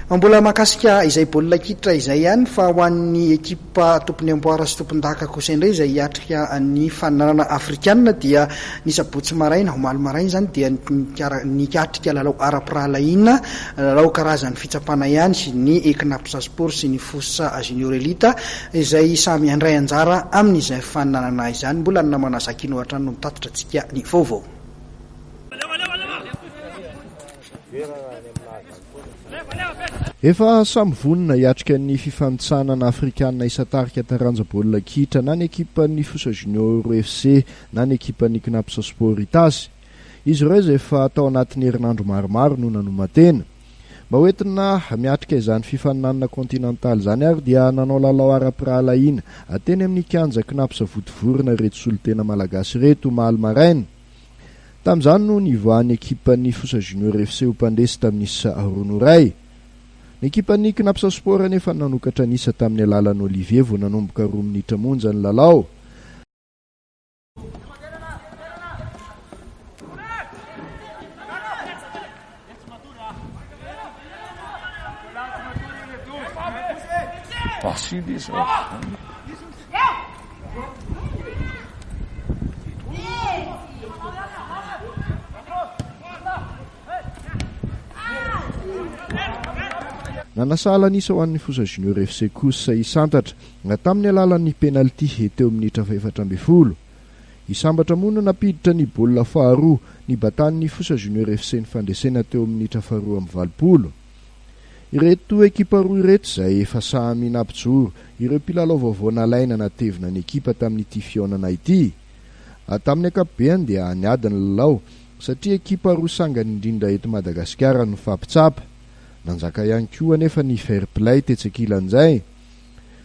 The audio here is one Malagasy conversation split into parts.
Mbola makasika izay baolina kitra izay ihany fa ho an'ny ekipa tompony amboara sy tompon-daka kosa indray izay hiatrika ny fananana afrikanina dia ny sabotsy maraina omaly maraina zany dia nikatrika lalao ara-pirahalaina lalao karazany fitsapana ihany sy ny eknapsa sport sy ny fossa junior elite izay samy andray anjara amin'izay fananana izany. Mbola namana zakino hatrany no mitatitra antsika ny vaovao. Efa samy vonina hiatrika ny fifanitsanana afrikanina isan-tarika taranja baolina kitra na ny ekipan'ny Fossa Junior FC na ny ekipan'ny Knapsa Sport Itasy. Izy ireo izay efa atao anatin'ny herinandro maromaro no nanomatena. Mba hoentina miatrika izany fifaninanana kontinantaly izany ary dia nanao lalao ara-pirahalaina ateny amin'ny kianja Knapsa Votovorona reto solitena malagasy reto omaly maraina. Tamin'izany no nivoahan'ny ekipan'ny Fossa Junior FC ho mpandresy tamin'isa ronoray. Ny ekipan'ny Knapsa Sport anefa nanokatra nisa tamin'ny alalan'ny Olivier vao nanomboka 2 minitra monja ny lalao. Nanasala nisa ho an'ny Fossa Junior FC kosa isantatra nga tamin'ny alalan'ny penalty teo minitra 4 Isambatra moa napiditra ny baolina faharoa ny batan'ny Fossa Junior FC ny fandresena teo minitra 2:20. Ireto ekipa roa ireto izay efa samy nampijoro ireo mpilalao vaovao nalaina natevina ny ekipa tamin'ity fiaonana ity. Tamin'ny ankapobeny dia niady ny lalao satria ekipa roa sangany indrindra eto Madagasikara no fampitsapa. Nanjaka ihany koa anefa ny fair play tetsekilan'izay.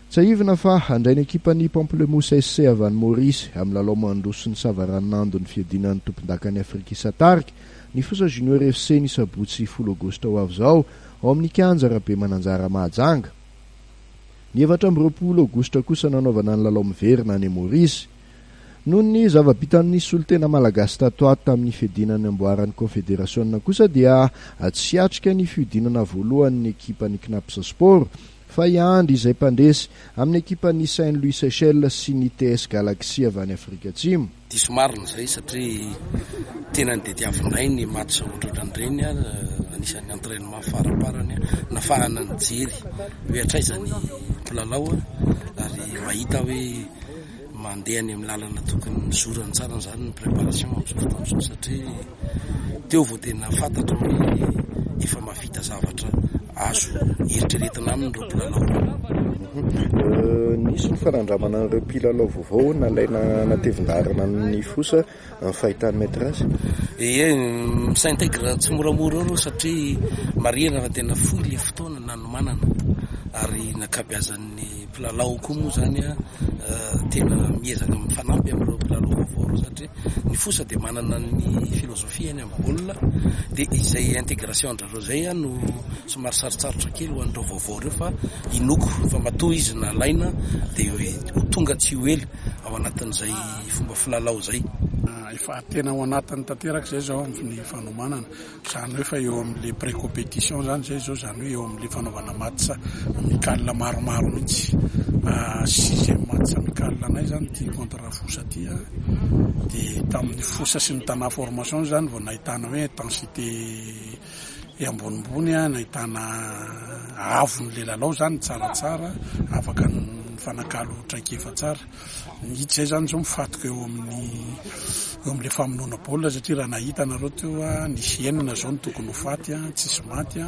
Tsaivina fa handray ny ekipan'ny Pamplemousse SC avy any Maurice amin'ny lalao mandroso ny savaranando ny fiadinan'ny tompon-dakany Afrika isan-tarika ny Fossa Junior FC ny sabotsy 10 Agosta ho avy izao ao amin'ny kianja Rabe Mananjara Mahajanga. Ny 20 Agosta kosa nanaovana ny lalao miverina any Maurice. Noho ny zava-bitan'ny solitena malagasy tato ato tamin'ny fiadinany amboaran'ny Confédération kosa dia tsy atrika ny fiodinana voalohan'ny ekipan'ny Knapsa Sport fa iandry izay mpandresy amin'ny ekipan'ny Saint-Louis Seychelles sy ny TS Galaxy avy any Afrika Atsimo. Diso marina izay satria tena ny dediavinay ny match ohatran'ireny anisan'ny entraînement faraparany nafahana ny jery hoe hatraizany mpilalao ary mahita hoe mandeha any amin'ny lalana tokony mizorany tsara izany ny préparation amin'izao fotoana satria teo vao tena fantatra hoe efa mavita zavatra azo eritreretina aminy ireo mpilalao. Nisy ny fanandramana ireo mpilalao vaovao nalaina natevin-darana ny Fossa amin'ny fahitany maîtresse. Misaintegra tsy moramora reo satria marina fa tena fohy le fotoana nanomanana ary nakabeazan'ny mpilalao koa moa zany tena miezaka mifanampy amin'ireo mpilalao vaovao reo satria ny Fossa dia manana ny filozofia any amin'ny baolina dia izay intégration andrareo zay no somary sarotsarotra kely ho an'ireo vaovao reo fa inoko fa matoa izy nalaina dia ho tonga tsy ho ela ao anatin'izay fomba filalao zay. Efa tena ao anatin'ny tanteraka zay zao ny fanomanana zany hoe fa eo amin'le pré-compétition zany zay zao zany hoe eo amin'le fanaovana match amical maromaro mihitsy 6e match amical anay zany ty contre Fossa ty dia tamin'ny Fossa sy ny tana formation zany vao nahitana hoe intensité ambonimbony nahitana avon'le lalao zany tsaratsara afaka fanakalo traikefa tsara nihitsy zay zany zao mifatoka eo amin'le famonoana baolina satria raha nahita nareo teo nisy enina zao ny tokony ho faty tsisy maty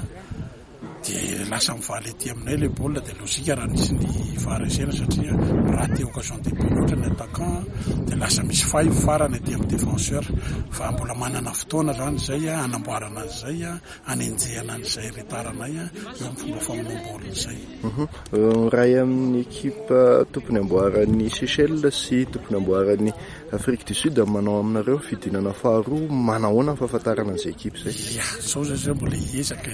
dia lasa mivaly aty aminay le baolina dia lozika raha nisy ny faharesena satria raha teo occasion de but ohatra ny attaquant dia lasa misy fahy farany aty amin'ny défenseur fa mbola manana fotoana zany zay anamboarana azy zay anenjehana an'izay retaranay eo amin'ny fomba famonoana baolina zay. Ray amin'ny ekipa tompony amboaran'ny Seychelles sy tompony amboaran'ny Afrique du Sud manao aminareo fidinana faharoa manahoana ny fahafantarana an'izay ekipa zay? Zao zay mbola hiezaka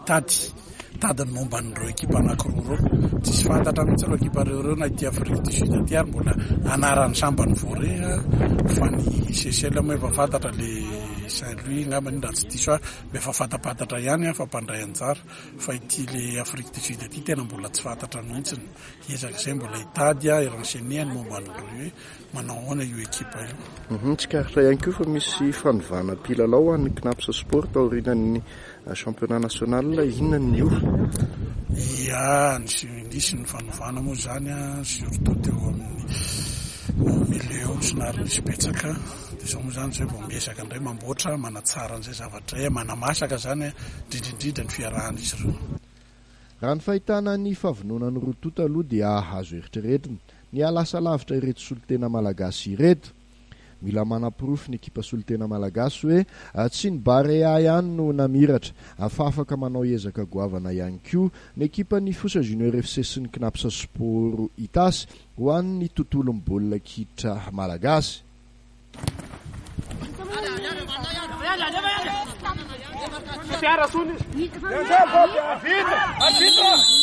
tady momba n'ireo ekipa anankiroa reo tsisy fantatra mihitsy ireo ekipa reo na ity Afrique du Sud aty ary mbola anarany sambany voare fa ny Seychelles moa efa fantatra le Saint-Louis ngamba ny raha tsy diso a efa fatapatatra ihany fa mpandray anjara fa ity le Afrique du Sud ity tena mbola tsy fantatra mihitsiny ezak'izay mbola hitady a renseigner momba ny hoe manao ahoana io ekipa io. Tsikaritra ihany koa fa misy fanovana mpilalao any Knapsa Sport aorinan'ny championnat national inona ny ia nisy ny fanovana moa zany a surtout teo amin'ny milieu somary misy betsaka de zao moa zany zay vao miezaka indray mamboatra manatsara an'izay zavatra e manamasaka zany indrindrindrindra ny fiarahan'izy ireo. Raha ny fahitana ny favononan'ny rototo aloha dia azo eritreretina ny alasa lavitra ireto solotena malagasy ireto. Mila manam-porofo ny ekipa solotena malagasy hoe tsy ny Barea ihany no namiratra, afaka manao ezaka goavana ihany koa ny ekipa ny Fosa Junior FC sy ny Knapsa Sport Itasy ho an'ny tontolon'ny baolina kitra malagasy. Arbitre